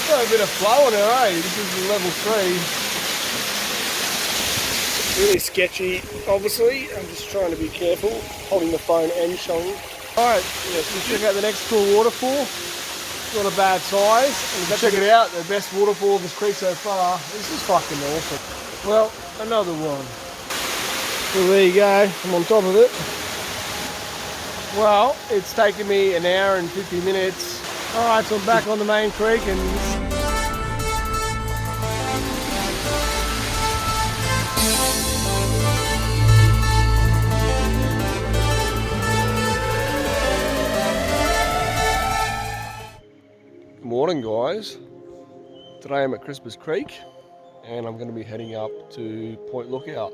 Got a bit of flow on her, eh? This is level 3. Really sketchy, obviously. I'm just trying to be careful, holding the phone and showing. Alright, yeah, so check out the next cool waterfall. It's not a bad size. And check it out, the best waterfall of this creek so far. This is fucking awesome. Well, another one. So there you go, I'm on top of it. Well, it's taken me an hour and 50 minutes. Alright, so I'm back on the main creek and good morning guys. Today I'm at Christmas Creek and I'm going to be heading up to Point Lookout.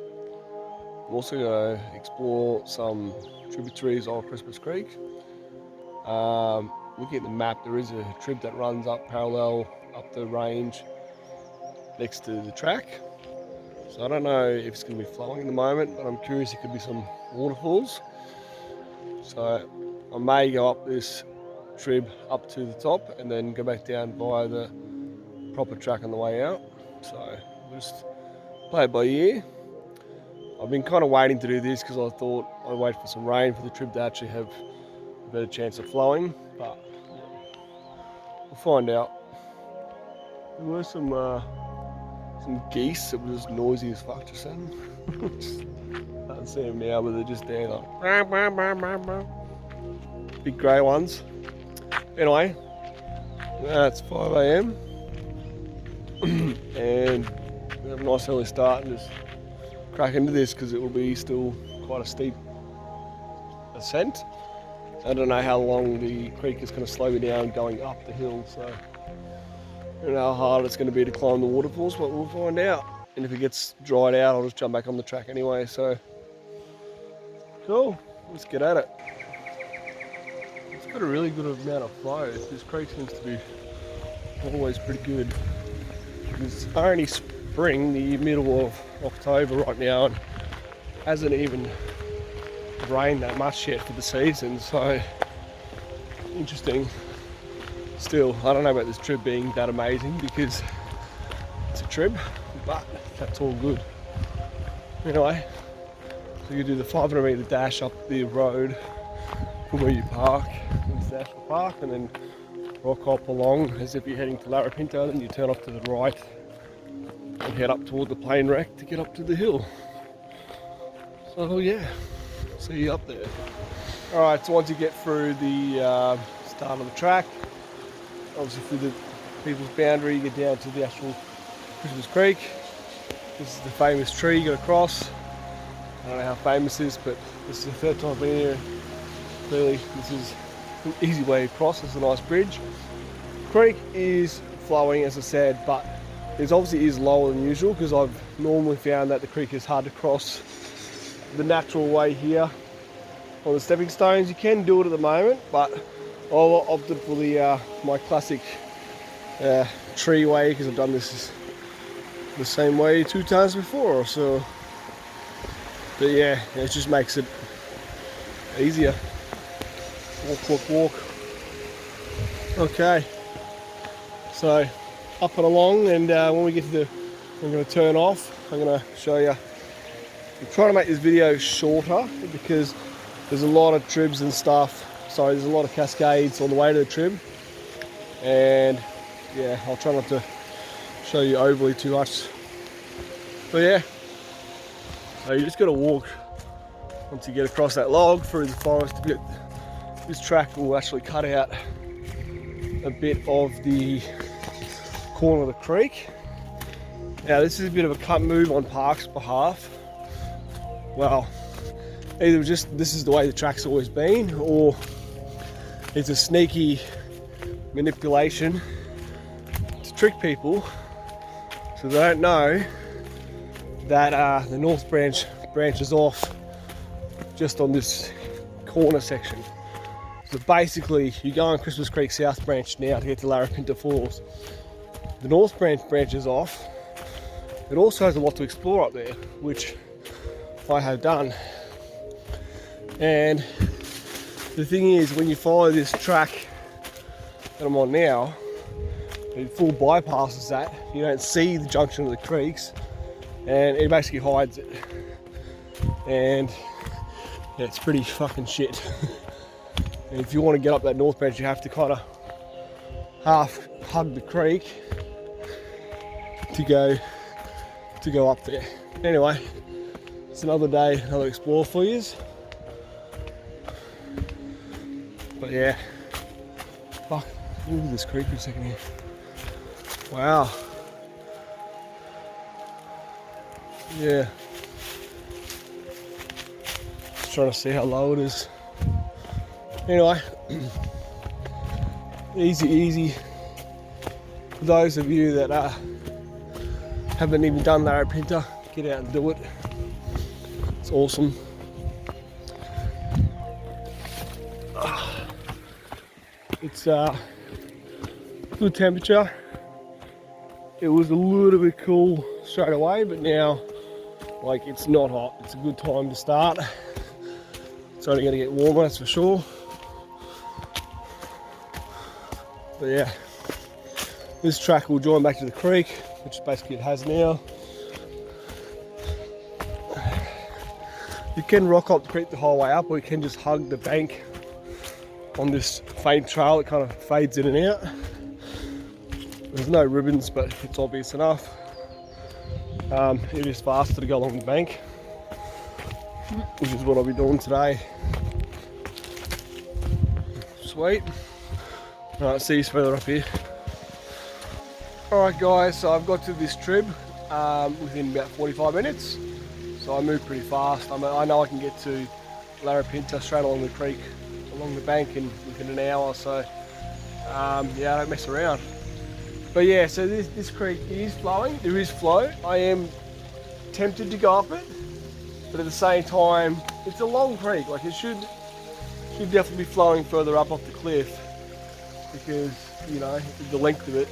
I'm also going to explore some tributaries of Christmas Creek. Looking at the map, there is a trib that runs up parallel up the range next to the track. So I don't know if it's going to be flowing at the moment, but I'm curious, it could be some waterfalls. So I may go up this trib up to the top and then go back down via the proper track on the way out. So we'll just play it by ear. I've been kind of waiting to do this because I thought I'd wait for some rain for the trib to actually have a better chance of flowing, but we'll find out. There were some geese that were just noisy as fuck just then. Can't see them now, but they're just there like big grey ones. Anyway, it's 5 AM and we have a nice early start and just crack into this because it will be still quite a steep ascent. I don't know how long the creek is going to slow me down going up the hill, so I don't know how hard it's going to be to climb the waterfalls, but we'll find out. And if it gets dried out, I'll just jump back on the track anyway, so cool, let's get at it. It's got a really good amount of flow. This creek seems to be always pretty good. It's only spring, the middle of October right now, and hasn't even rained that much yet for the season, so interesting. Still, I don't know about this trib being that amazing because it's a trib, but that's all good. Anyway, so you do the 500 metre dash up the road from where you park into the national park, and then rock hop along as if you're heading to Larapinta, then you turn off to the right and head up toward the plane wreck to get up to the hill. So yeah, see you up there. Alright, so once you get through the start of the track, obviously through the People's Boundary, you get down to the actual Christmas Creek. This is the famous tree you got to cross. I don't know how famous it is, but this is the third time I've been here. Clearly this is an easy way to cross. It's a nice bridge. The creek is flowing, as I said, but it obviously is lower than usual because I've normally found that the creek is hard to cross the natural way here on the stepping stones. You can do it at the moment, but I'll opted for the my classic tree way because I've done this the same way 2 times before or so. But yeah, it just makes it easier. Walk, walk, walk. Okay, so up and along, and when we get to I'm going to turn off. I'm going to show you. I'm trying to make this video shorter because there's a lot of tribs and stuff. Sorry, there's a lot of cascades on the way to the trib, and yeah, I'll try not to show you overly too much. But yeah, so you just got to walk once you get across that log through the forest a bit. This track will actually cut out a bit of the corner of the creek. Now this is a bit of a cut move on Park's behalf. Well, either just this is the way the track's always been, or it's a sneaky manipulation to trick people so they don't know that the North Branch branches off just on this corner section. So basically you go on Christmas Creek South Branch now to get to Larapinta Falls. The North Branch branches off. It also has a lot to explore up there, which I have done. And the thing is, when you follow this track that I'm on now, It full bypasses that. You don't see the junction of the creeks, and it basically hides it. And yeah, it's pretty fucking shit. And if you want to get up that north branch, you have to kind of half hug the creek to go up there. Anyway, it's another day, another explore for you. But yeah, fuck, look at this creek for a second here. Wow. Yeah. Just trying to see how low it is. Anyway, easy. For those of you that haven't even done Larapinta, get out and do it. It's awesome. It's good temperature. It was a little bit cool straight away, but now, like, it's not hot. It's a good time to start. It's only going to get warmer, that's for sure. But yeah, this track will join back to the creek, which basically it has now. You can rock up the creek the whole way up, or you can just hug the bank on this faint trail. It kind of fades in and out. There's no ribbons, but it's obvious enough. It is faster to go along the bank, which is what I'll be doing today. Sweet. Alright, see you further up here. Alright guys, so I've got to this Trib within about 45 minutes. So I moved pretty fast. I know I can get to Larapinta straight along the creek, along the bank within an hour or so. Yeah, I don't mess around. But yeah, so this creek is flowing. There is flow. I am tempted to go up it, but at the same time, it's a long creek. Like, it should definitely be flowing further up off the cliff, because, you know, the length of it.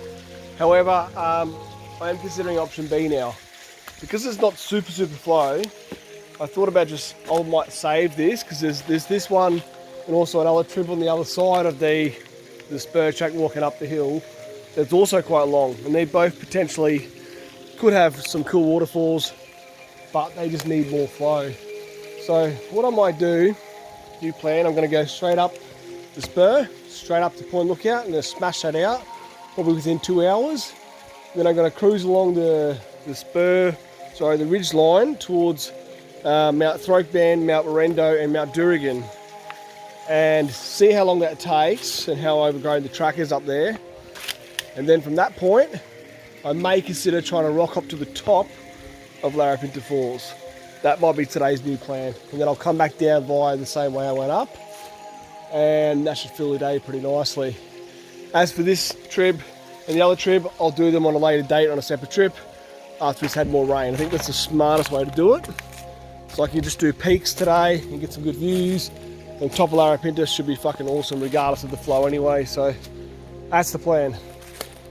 However, I am considering option B now. Because it's not super flow, I thought about I might save this, because there's this one and also another Trib on the other side of the spur track walking up the hill that's also quite long, and they both potentially could have some cool waterfalls, but they just need more flow. So what I might do, new plan, I'm going to go straight up the spur, straight up to Point Lookout. I'm going to smash that out probably within 2 hours. Then I'm going to cruise along the ridge line towards Mount Throakban, Mount Warrendo and Mount Durrigan, and see how long that takes and how overgrown the track is up there. And then from that point, I may consider trying to rock up to the top of Larapinta Falls. That might be today's new plan. And then I'll come back down via the same way I went up, and that should fill the day pretty nicely. As for this Trib and the other Trib, I'll do them on a later date on a separate trip after it's had more rain. I think that's the smartest way to do it. So I can just do peaks today and get some good views. And top of Larapinta should be fucking awesome regardless of the flow anyway. So that's the plan.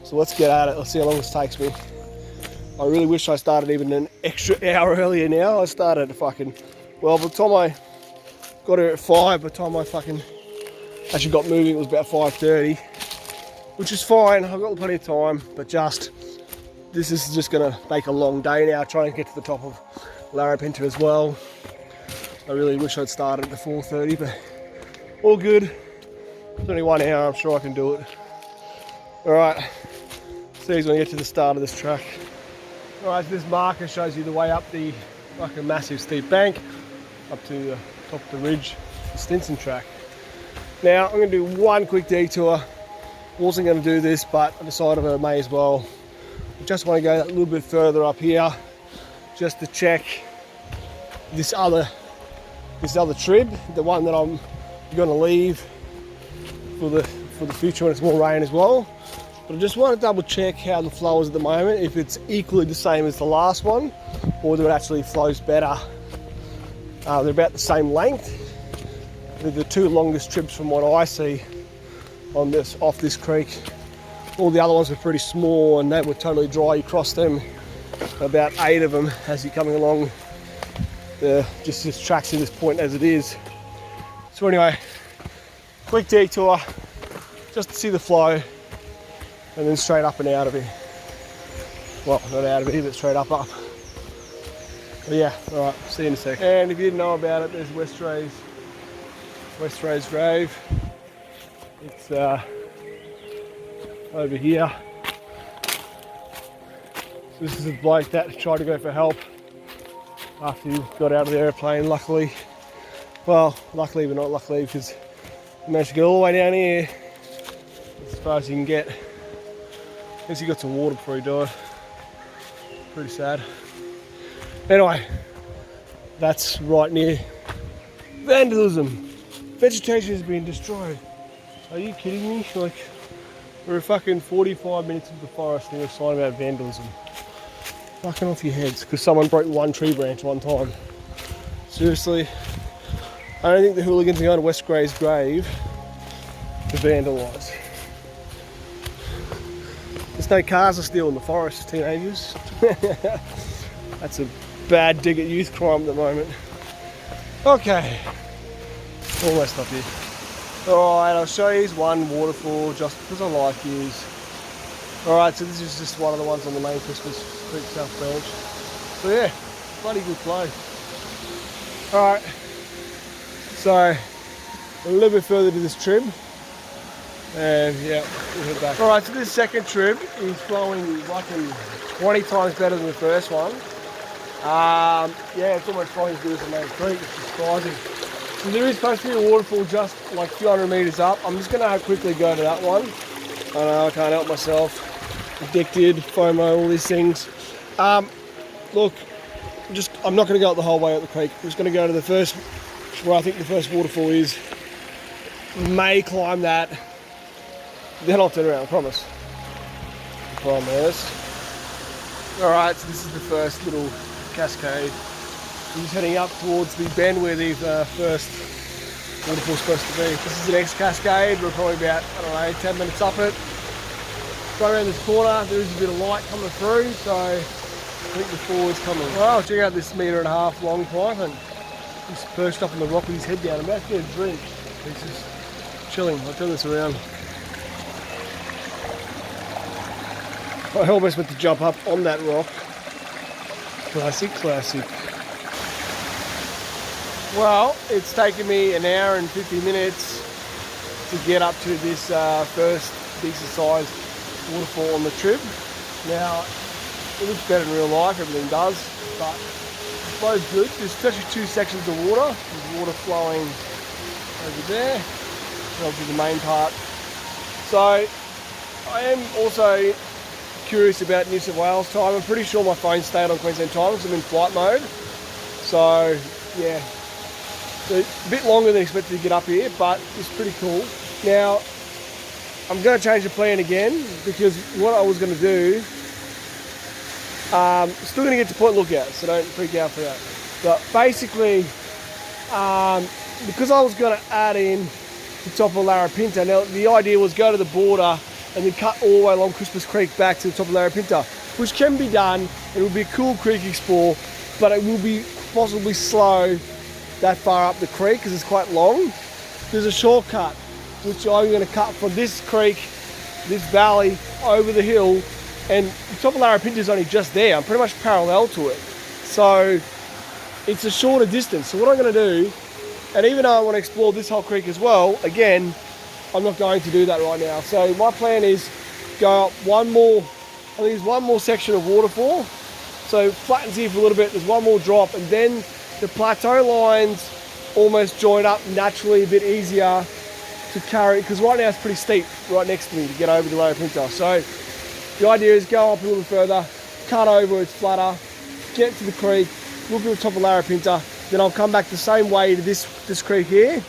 So let's get at it. Let's see how long this takes me. I really wish I started even an extra hour earlier now. I started at by the time I got here at 5, by the time I actually got moving, it was about 5:30, which is fine. I've got plenty of time, but this is just gonna make a long day now, trying to get to the top of Larapinta as well. I really wish I'd started at the 4:30, but all good. It's only 1 hour, I'm sure I can do it. All right, see who's gonna get to the start of this track. All right, so this marker shows you the way up the massive steep bank up to the top of the ridge, the Stinson Track. Now I'm going to do one quick detour. Wasn't going to do this, but I decided I may as well. I just want to go a little bit further up here, just to check this other Trib, the one that I'm going to leave for the future when it's more rain as well. But I just want to double check how the flow is at the moment, if it's equally the same as the last one, or whether it actually flows better. They're about the same length. They're the two longest Tribs from what I see off this creek. All the other ones were pretty small and they were totally dry. You cross them, about 8 of them as you're coming along just this track to this point as it is. So anyway, quick detour just to see the flow. and then straight up and out of here. Well, not out of here, but straight up. But yeah, alright, see you in a sec. And if you didn't know about it, there's West Ray's grave. It's over here. So this is a bloke that tried to go for help after he got out of the airplane, luckily. Well, luckily but not luckily, because he managed to get all the way down here as far as you can get. I guess he got some water before he died. Pretty sad. Anyway, that's right near vandalism. Vegetation has been destroyed. Are you kidding me? Like, we're fucking 45 minutes into the forest and we're sign about vandalism. Fucking off your heads, because someone broke one tree branch one time. Seriously, I don't think the hooligans are going to West Gray's grave to vandalise. There's no cars to steal in the forest, teenagers. That's a bad dig at youth crime at the moment. Okay, almost up here. Alright, I'll show you one waterfall just because I like these. Alright, so this is just one of the ones on the main christmascreeksouthbranch. So yeah, bloody good place. Alright, so a little bit further to this Trib. And yeah, we'll head back. Alright, so this second Trib is flowing fucking 20 times better than the first one. Yeah, it's almost flowing as good as the main creek, which is surprising. So there is supposed to be a waterfall just like a few hundred metres up. I'm just going to quickly go to that one. I know, I can't help myself. Addicted, FOMO, all these things. Look, I'm not going to go up the whole way up the creek. I'm just going to go to the first, where I think the first waterfall is. May climb that. Then I'll turn around, I promise. I promise. Alright, so this is the first little cascade. I'm just heading up towards the bend where the first waterfall's supposed to be. This is the next cascade. We're probably about, I don't know, 10 minutes up it. Right around this corner, there is a bit of light coming through, so I think the forward's coming. Wow, check out this 1.5 metre long python. He's perched up on the rock with his head down. I'm about to get a drink. He's just chilling. I'll turn this around. I almost went to jump up on that rock. Classic, classic. Well, it's taken me 1 hour and 50 minutes to get up to this first decent sized waterfall on the Trib. Now, it looks better in real life, everything does, but it flows good. There's actually 2 sections of water. There's water flowing over there, and obviously the main part. So, I am also curious about New South Wales time. I'm pretty sure my phone stayed on Queensland time because I'm in flight mode. So, yeah. So a bit longer than expected to get up here, but it's pretty cool. Now, I'm going to change the plan again because what I was going to do, still going to get to Point Lookout, so don't freak out for that. But basically, because I was going to add in the top of Larapinta, now the idea was go to the border and then cut all the way along Christmas Creek back to the top of Larapinta, which can be done. It will be a cool creek explore, but it will be possibly slow that far up the creek because it's quite long. There's a shortcut which I'm going to cut from this creek, this valley, over the hill, and the top of Larapinta is only just there. I'm pretty much parallel to it. So it's a shorter distance. So what I'm going to do, and even though I want to explore this whole creek as well, again, I'm not going to do that right now. So my plan is go up one more, I think there's one more section of waterfall. So flattens here for a little bit, there's one more drop, and then the plateau lines almost join up naturally, a bit easier to carry, because right now it's pretty steep right next to me to get over to Larapinta. So the idea is go up a little further, cut over, it's flatter, get to the creek, look at the top of Larapinta, then I'll come back the same way to this creek here.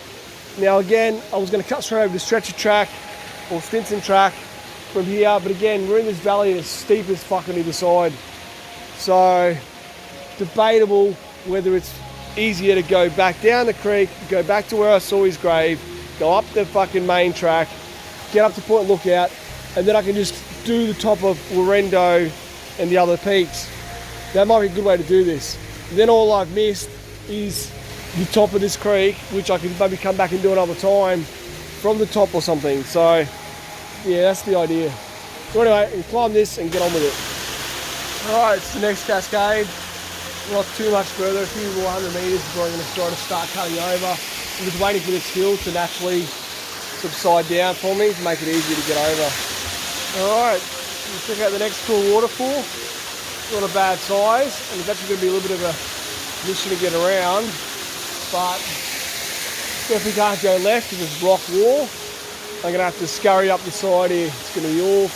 Now again, I was going to cut straight over the stretcher track or Stinson Track from here, but again, we're in this valley and it's steep as fuck on either side. So debatable whether it's easier to go back down the creek, go back to where I saw his grave, go up the fucking main track, get up to Point Lookout, and then I can just do the top of Warrendo and the other peaks. That might be a good way to do this. And then all I've missed is the top of this creek, which I could maybe come back and do another time from the top or something. So yeah, that's the idea. So anyway, we climb this and get on with it. Alright, it's the next cascade. Not too much further, a few more 100 metres before I'm going to try to start cutting over. I'm just waiting for this hill to naturally subside down for me to make it easier to get over. Alright, let's check out the next cool waterfall. Not a bad size, and it's actually going to be a little bit of a mission to get around, but definitely can't go left because it's rock wall. I'm going to have to scurry up the side here. It's going to be all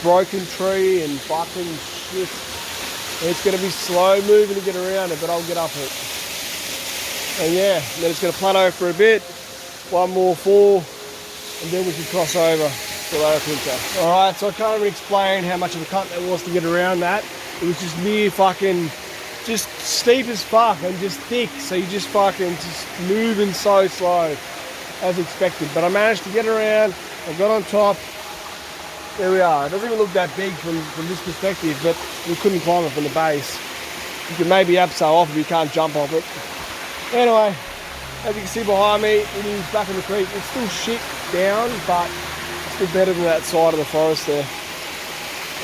broken tree and fucking shit. And it's going to be slow moving to get around it, but I'll get up it. And yeah, then it's going to plateau for a bit. One more fall, and then we can cross over to Larapinta. Alright, so I can't even explain how much of a cut that was to get around that. It was just near fucking, just steep as fuck and just thick. So you just fucking just moving so slow as expected. But I managed to get around, I got on top. There we are. It doesn't even look that big from this perspective, but we couldn't climb it from the base. You can maybe abseil off if you can't jump off it. Anyway, as you can see behind me, it is back in the creek. It's still shit down, but it's still better than that side of the forest there.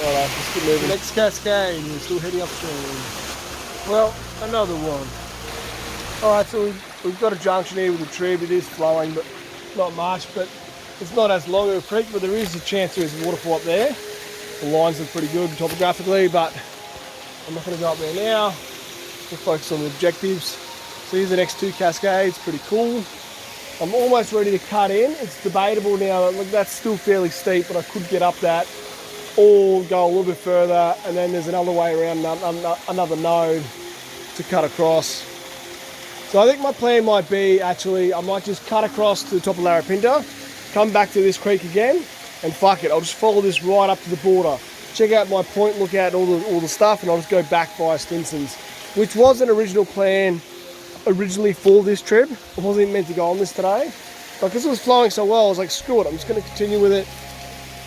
Alright, let's keep moving. Next cascade, we're still heading upstream. Well, another one. Alright, so we've got a junction here with the Trib. It is flowing, but not much, but it's not as long of a creek, but there is a chance there is a waterfall up there. The lines look pretty good topographically, but I'm not going to go up there now. We'll focus on the objectives. So here's the next two cascades, pretty cool. I'm almost ready to cut in. It's debatable now. Look, that's still fairly steep, but I could get up that or go a little bit further, and then there's another way around another node to cut across. So I think my plan might be, actually, I might just cut across to the top of Larapinta, come back to this creek again, and fuck it, I'll just follow this right up to the border. Check out my point, look at all the stuff, and I'll just go back via Stinson's, which was an original plan originally for this trip. I wasn't even meant to go on this today, but because it was flowing so well, I was like, screw it, I'm just going to continue with it,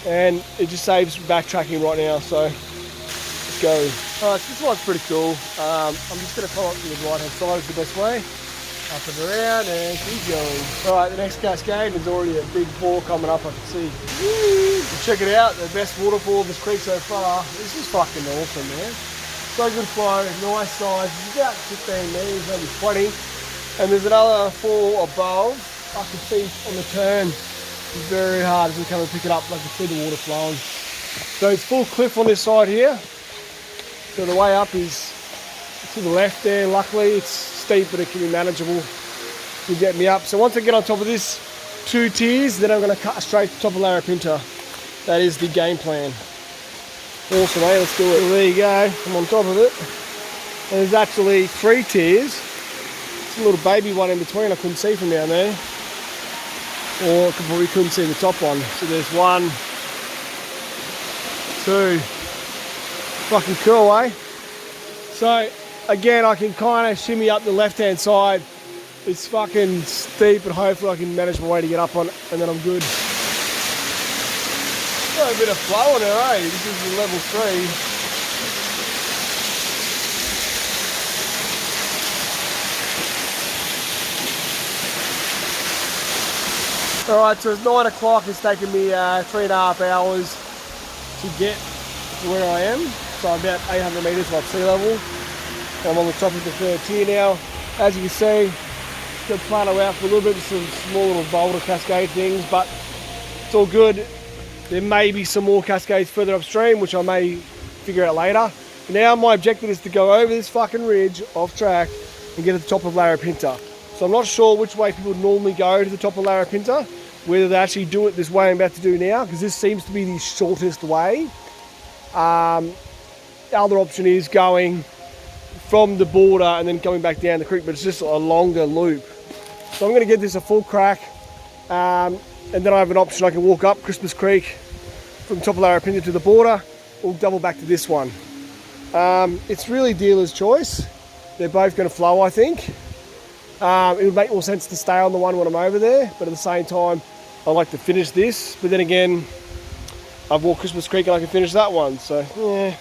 and it just saves backtracking right now, so let's go. Alright, so this one's pretty cool. I'm just going to follow up to the right hand side is the best way. Up and around and keep going. Alright, the next cascade is already a big fall coming up, I can see. Woo! Check it out, the best waterfall of this creek so far. This is fucking awesome, man. So good flow, nice size. It's about 15 metres, maybe 20. And there's another fall above. I can see on the turn. It's very hard as we come and pick it up. I can see the water flowing. So it's full cliff on this side here. So the way up is to the left there. Luckily it's steep, but it can be manageable to get me up. So once I get on top of this 2 tiers, then I'm going to cut straight to the top of Larapinta. That is the game plan. Awesome, eh? Let's do it. So there you go, I'm on top of it. And there's actually 3 tiers. It's a little baby one in between I couldn't see from down there. Or I probably couldn't see the top one. So there's 1, 2. Fucking cool, eh? So again, I can kind of shimmy up the left hand side. It's fucking steep, but hopefully I can manage my way to get up on it, and then I'm good. Got a bit of flow in there, eh? This is the level 3. Alright, so it's 9 o'clock. It's taken me 3.5 hours to get to where I am. So I'm about 800 metres above sea level. I'm on the top of the 3rd tier now. As you can see, it's going to plateau out for a little bit with some small little boulder cascade things, but it's all good. There may be some more cascades further upstream, which I may figure out later. Now my objective is to go over this fucking ridge off track and get to the top of Larapinta. So I'm not sure which way people normally go to the top of Larapinta, whether they actually do it this way I'm about to do now, because this seems to be the shortest way. The other option is going from the border and then coming back down the creek, but it's just a longer loop. So I'm going to give this a full crack, and then I have an option. I can walk up Christmas Creek from the top of Larapinta to the border, or double back to this one. It's really dealer's choice. They're both going to flow, I think. It would make more sense to stay on the one when I'm over there, but at the same time, I like to finish this. But then again, I've walked Christmas Creek and I can finish that one. So, yeah.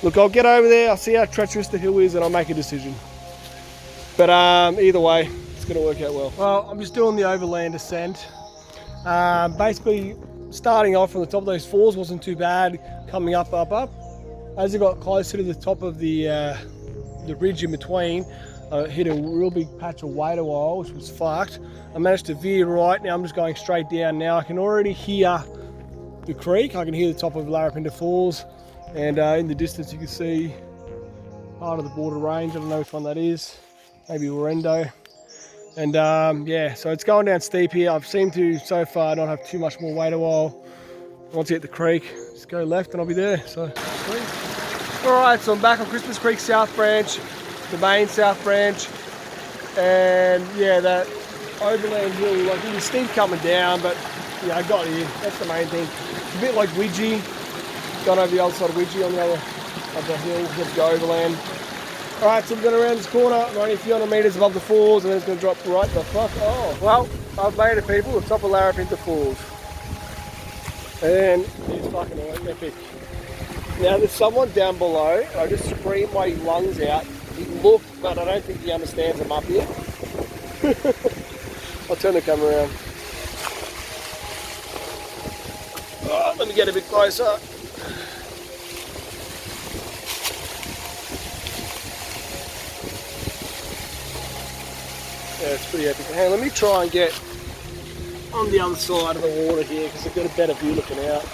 Look, I'll get over there, I'll see how treacherous the hill is, and I'll make a decision. But either way, it's going to work out well. Well, I'm just doing the overland ascent. Basically, starting off from the top of those falls wasn't too bad, coming up. As I got closer to the top of the ridge in between, I hit a real big patch of water wall, which was fucked. I managed to veer right. Now I'm just going straight down now. I can already hear the creek. I can hear the top of Larapinta Falls, and in the distance you can see part of the border range. I don't know which one that is, maybe Warrendo. And yeah, so it's going down steep here. I've seemed to so far not have too much more water wall. Once you hit the creek, just go left and I'll be there. So sweet. Alright, so I'm back on Christmas Creek South Branch, the main South Branch, and yeah, that overland hill, like it was steep coming down, but yeah, I got here. That's the main thing. It's a bit like Widgie, gone over the other side of Widgie on the other of the hill, just go overland. Alright, so we're going around this corner, we're only a few hundred metres above the falls, and then it's going to drop right the fuck off. Well, I've made it, people, the top of Larapinta Falls. And it's fucking epic. Now there's someone down below. I just screamed my lungs out. He looked, but I don't think he understands I'm up here. I'll turn the camera around. Oh, let me get a bit closer. Yeah, it's pretty epic. Hey, let me try and get on the other side of the water here because I've got a better view looking out.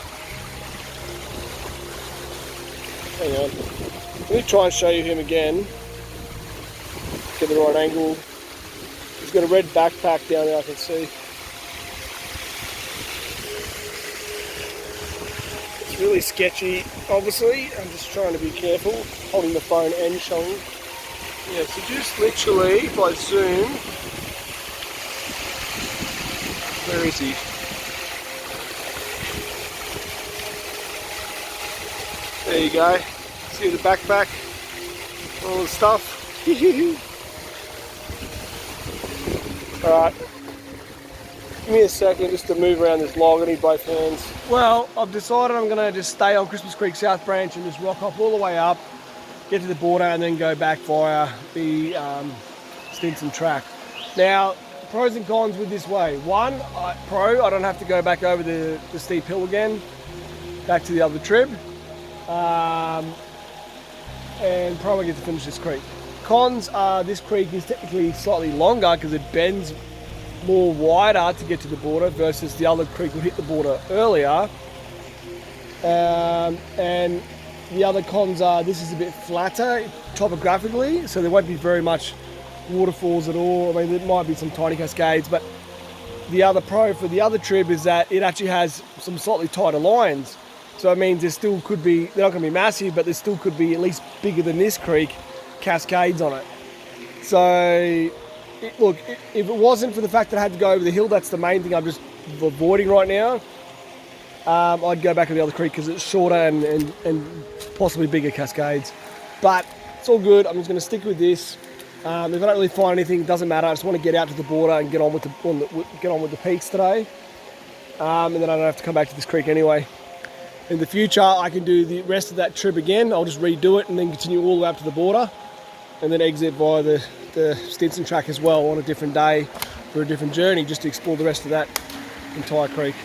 Hang on. Let me try and show you him again. Get the right angle. He's got a red backpack down there, I can see. It's really sketchy, obviously. I'm just trying to be careful, holding the phone and showing. Yeah, so just literally, if I zoom, where is he? There you go. See the backpack, all the stuff. Alright, give me a second just to move around this log. I need both hands. Well, I've decided I'm going to just stay on Christmas Creek South Branch and just rock up all the way up, get to the border, and then go back via the Stinson Track. Now, pros and cons with this way. One, I don't have to go back over the steep hill again, back to the other Trib, and pro I get to finish this creek. Cons are this creek is technically slightly longer because it bends more wider to get to the border versus the other creek would hit the border earlier. And the other cons are this is a bit flatter topographically, so there won't be very much waterfalls at all. I mean, there might be some tiny cascades, but the other pro for the other Trib is that it actually has some slightly tighter lines. So it means there still could be, they're not going to be massive, but there still could be at least bigger than this creek cascades on it. So, look, if it wasn't for the fact that I had to go over the hill, that's the main thing I'm just avoiding right now. I'd go back to the other creek because it's shorter and possibly bigger cascades. But it's all good. I'm just going to stick with this. If I don't really find anything, it doesn't matter. I just want to get out to the border and get on with the peaks today. And then I don't have to come back to this creek anyway. In the future, I can do the rest of that Trib again. I'll just redo it and then continue all the way up to the border, and then exit via the Stinson Track as well on a different day for a different journey, just to explore the rest of that entire creek.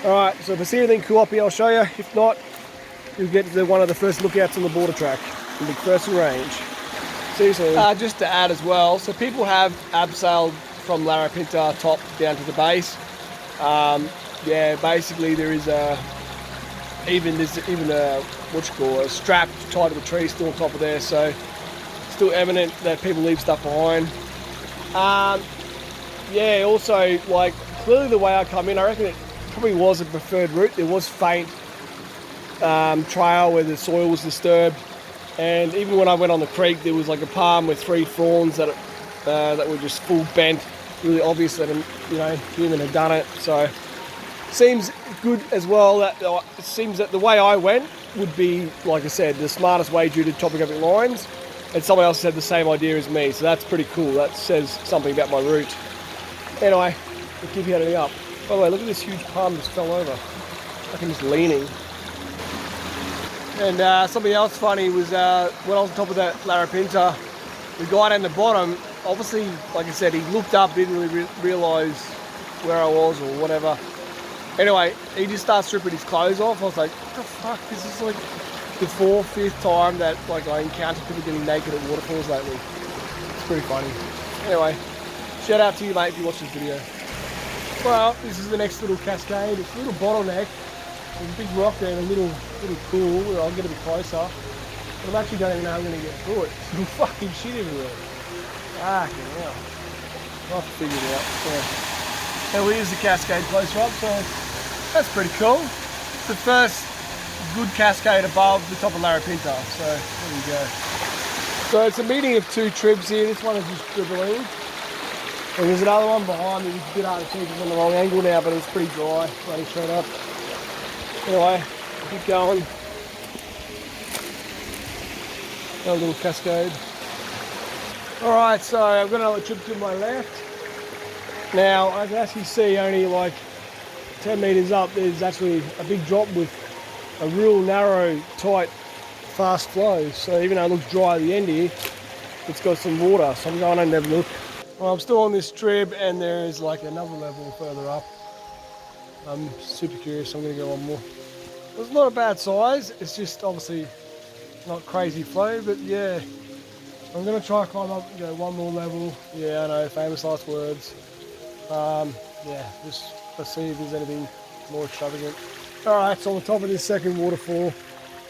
Alright, so if I see anything cool up here, I'll show you. If not, you'll get to one of the first lookouts on the border track, the Mcpherson Range. See you soon. Just to add as well, so people have abseiled from Larapinta top down to the base. Yeah, basically there is a strap tied to the tree still on top of there, so still evident that people leave stuff behind. Yeah, also, like, clearly the way I come in, I reckon it probably was a preferred route. There was faint trail where the soil was disturbed, and even when I went on the creek, there was like a palm with 3 fronds that were just full bent, really obvious that a human had done it. So seems good as well. That it seems that the way I went would be, like I said, the smartest way due to topographic lines, and someone else had the same idea as me, so that's pretty cool. That says something about my route. Anyway, we'll keep heading up. By the way, look at this huge palm just fell over. Like I'm just leaning. And something else funny was when I was on top of that Larapinta, the guy down the bottom, obviously, like I said, he looked up, didn't really realise where I was or whatever. Anyway, he just starts stripping his clothes off. I was like, what the fuck? This is like the 4th, 5th time that like I encountered people getting naked at waterfalls lately. It's pretty funny. Anyway, shout out to you, mate, if you watch this video. Well, this is the next little cascade. It's a little bottleneck. There's a big rock there and a little pool where I'll get a bit closer. But I actually don't even know how I'm going to get through it. There's some fucking shit everywhere. Fucking hell. I'll have to figure it out. Yeah. And here's the cascade closer up, so that's pretty cool. It's the first good cascade above the top of Larapinta, so there we go. So it's a meeting of 2 tribs here. This one is just dribbling. And there's another one behind me, which is a bit hard to see because it's on the wrong angle now, but it's pretty dry, running straight up. Anyway, keep going. A little cascade. Alright, so I've got another trip to my left. Now, I can actually see only like 10 metres up, there's actually a big drop with a real narrow, tight, fast flow. So even though it looks dry at the end here, it's got some water. So I'm going and have a look. Well, I'm still on this trib and there's like another level further up. I'm super curious, I'm going to go one more. It's not a bad size, it's just obviously not crazy flow, but yeah. I'm going to try and climb up and go one more level. Yeah, I know, famous last words. Yeah, just let's see if there's anything more extravagant. Alright, so on the top of this second waterfall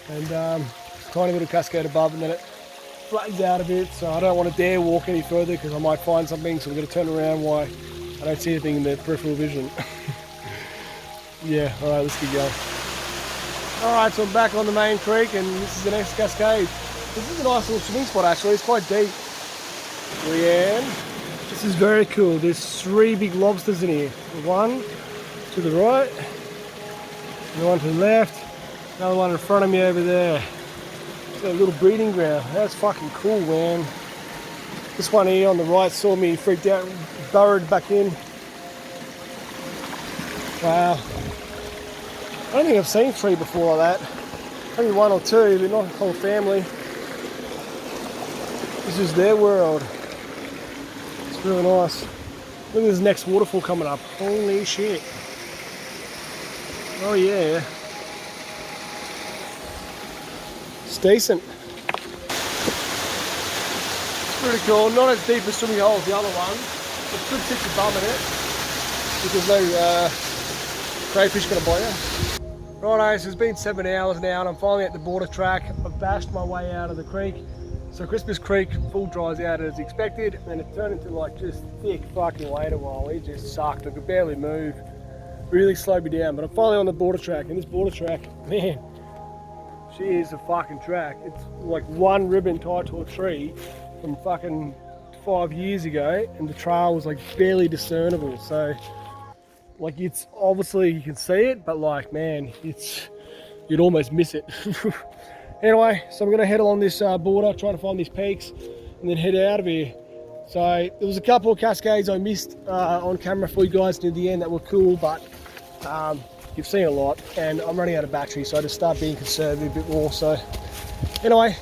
and tiny little cascade above, and then it flattens out a bit, so I don't want to dare walk any further because I might find something, so I'm going to turn around while I don't see anything in the peripheral vision. Yeah, alright, let's keep going. Alright, so I'm back on the main creek and this is the next cascade. This is a nice little swimming spot actually, it's quite deep. Leanne. This is very cool, there's 3 big lobsters in here. One to the right, and one to the left, another one in front of me over there. It's a little breeding ground. That's fucking cool, man. This one here on the right saw me, freaked out and burrowed back in. Wow. I don't think I've seen 3 before like that. Maybe 1 or 2, but not the whole family. This is their world. It's really nice. Look at this next waterfall coming up. Holy shit. Oh yeah. It's decent. It's pretty cool. Not as deep a swimming hole as the other one. It's good 6 above in it. Because no crayfish gonna bite you. Righto, so it's been 7 hours now and I'm finally at the border track. I've bashed my way out of the creek. So Christmas Creek full dries out as expected, and then it turned into like just thick fucking water while it just sucked. I could barely move. Really slowed me down, but I'm finally on the border track, and this border track, man, she is a fucking track. It's like one ribbon tied to a tree from fucking 5 years ago, and the trail was like barely discernible. So like it's obviously you can see it, but like man, you'd almost miss it. Anyway, so I'm gonna head along this border, try to find these peaks, and then head out of here. So there was a couple of cascades I missed on camera for you guys near the end that were cool, but you've seen a lot, and I'm running out of battery, so I just start being conservative a bit more. So anyway,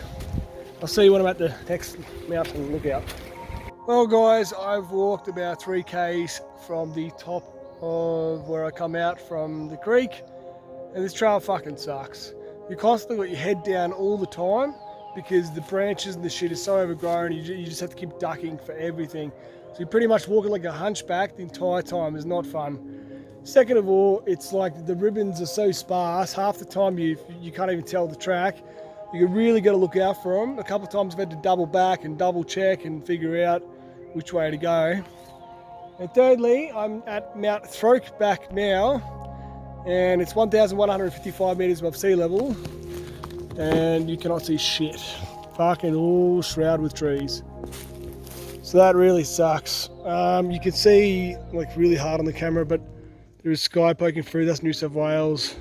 I'll see you when I'm at the next mountain lookout. Well guys, I've walked about 3 k's from the top of where I come out from the creek, and this trail fucking sucks. You constantly got your head down all the time because the branches and the shit is so overgrown, you just have to keep ducking for everything. So you're pretty much walking like a hunchback the entire time. It's not fun. Second of all, it's like the ribbons are so sparse, half the time you can't even tell the track. You really got to look out for them. A couple of times I've had to double back and double check and figure out which way to go. And thirdly, I'm at Mount Throakban now, and it's 1,155 metres above sea level, and you cannot see shit. Fucking all shrouded with trees. So that really sucks. You can see like really hard on the camera, but there is sky poking through. That's New South Wales,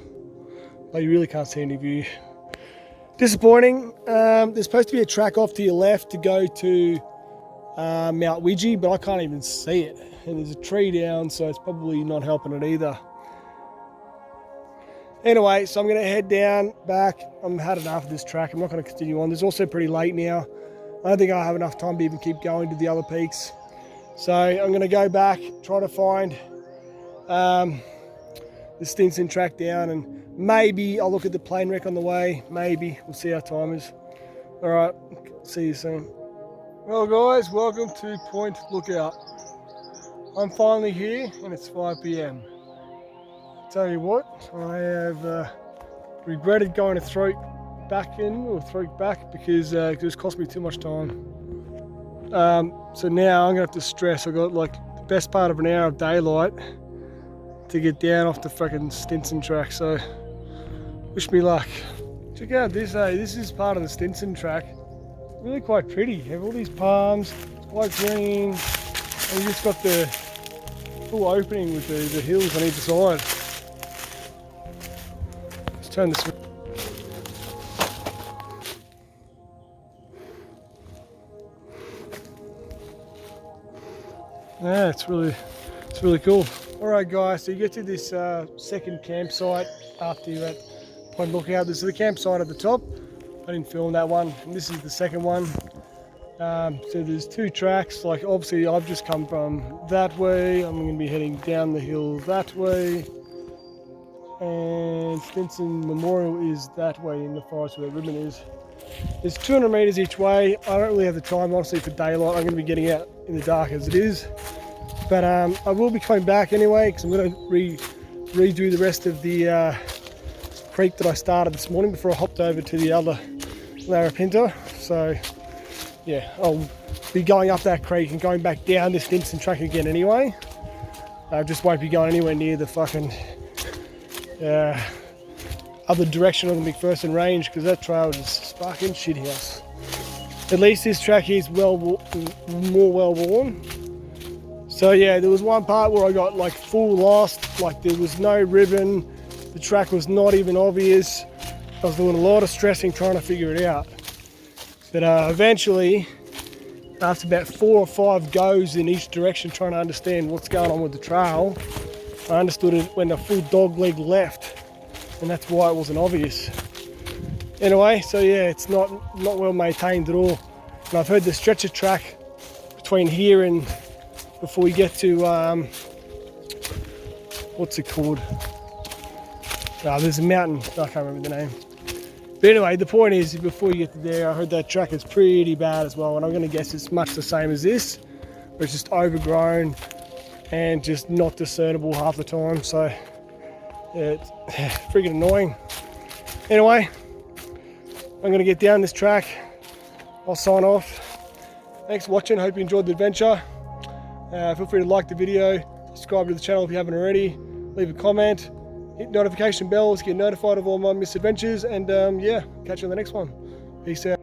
but you really can't see any view. Disappointing. There's supposed to be a track off to your left to go to Mount Widgie, but I can't even see it. And there's a tree down, so it's probably not helping it either. Anyway, so I'm going to head down, back. I've had enough of this track. I'm not going to continue on. It's also pretty late now. I don't think I have enough time to even keep going to the other peaks. So I'm going to go back, try to find the Stinson Track down, and maybe I'll look at the plane wreck on the way. Maybe. We'll see how time is. Alright, see you soon. Well guys, welcome to Point Lookout. I'm finally here and it's 5 PM. Tell you what, I have regretted going to Throakban because it just cost me too much time. So now I'm gonna have to stress. I got like the best part of an hour of daylight to get down off the fucking Stinson Track. So wish me luck. Check out this. This is part of the Stinson Track. Really quite pretty. You have all these palms, it's quite green, and you just got the full opening with the hills on either side. Let's turn this. Yeah, it's really cool. All right, guys. So you get to this second campsite after you're at Point Lookout. This is the campsite at the top. I didn't film that one, and this is the second one. So there's two tracks. Like obviously, I've just come from that way. I'm going to be heading down the hill that way, and Stinson Memorial is that way in the forest where the ribbon is. There's 200 meters each way. I don't really have the time, honestly, for daylight. I'm going to be getting out in the dark as it is. But I will be coming back anyway because I'm going to redo the rest of the creek that I started this morning before I hopped over to the other Larapinta. So yeah, I'll be going up that creek and going back down this Stinson Track again anyway. I just won't be going anywhere near the fucking other direction of the Mcpherson Range because that trail is fucking shithouse. At least this track is more well worn. So yeah, there was one part where I got like full lost, like there was no ribbon, the track was not even obvious. I was doing a lot of stressing trying to figure it out. But eventually, after about 4 or 5 goes in each direction trying to understand what's going on with the trail, I understood it when the full dog leg left, and that's why it wasn't obvious. Anyway, so yeah, it's not well maintained at all. And I've heard the stretcher track between here and before we get to what's it called? There's a mountain, I can't remember the name. But anyway, the point is, before you get to there, I heard that track is pretty bad as well, and I'm going to guess it's much the same as this, where it's just overgrown and just not discernible half the time. So yeah, it's freaking annoying. Anyway, I'm going to get down this track. I'll sign off. Thanks for watching. Hope you enjoyed the adventure. Feel free to like the video, subscribe to the channel if you haven't already, leave a comment, hit notification bells to get notified of all my misadventures, and yeah, catch you on the next one. Peace out.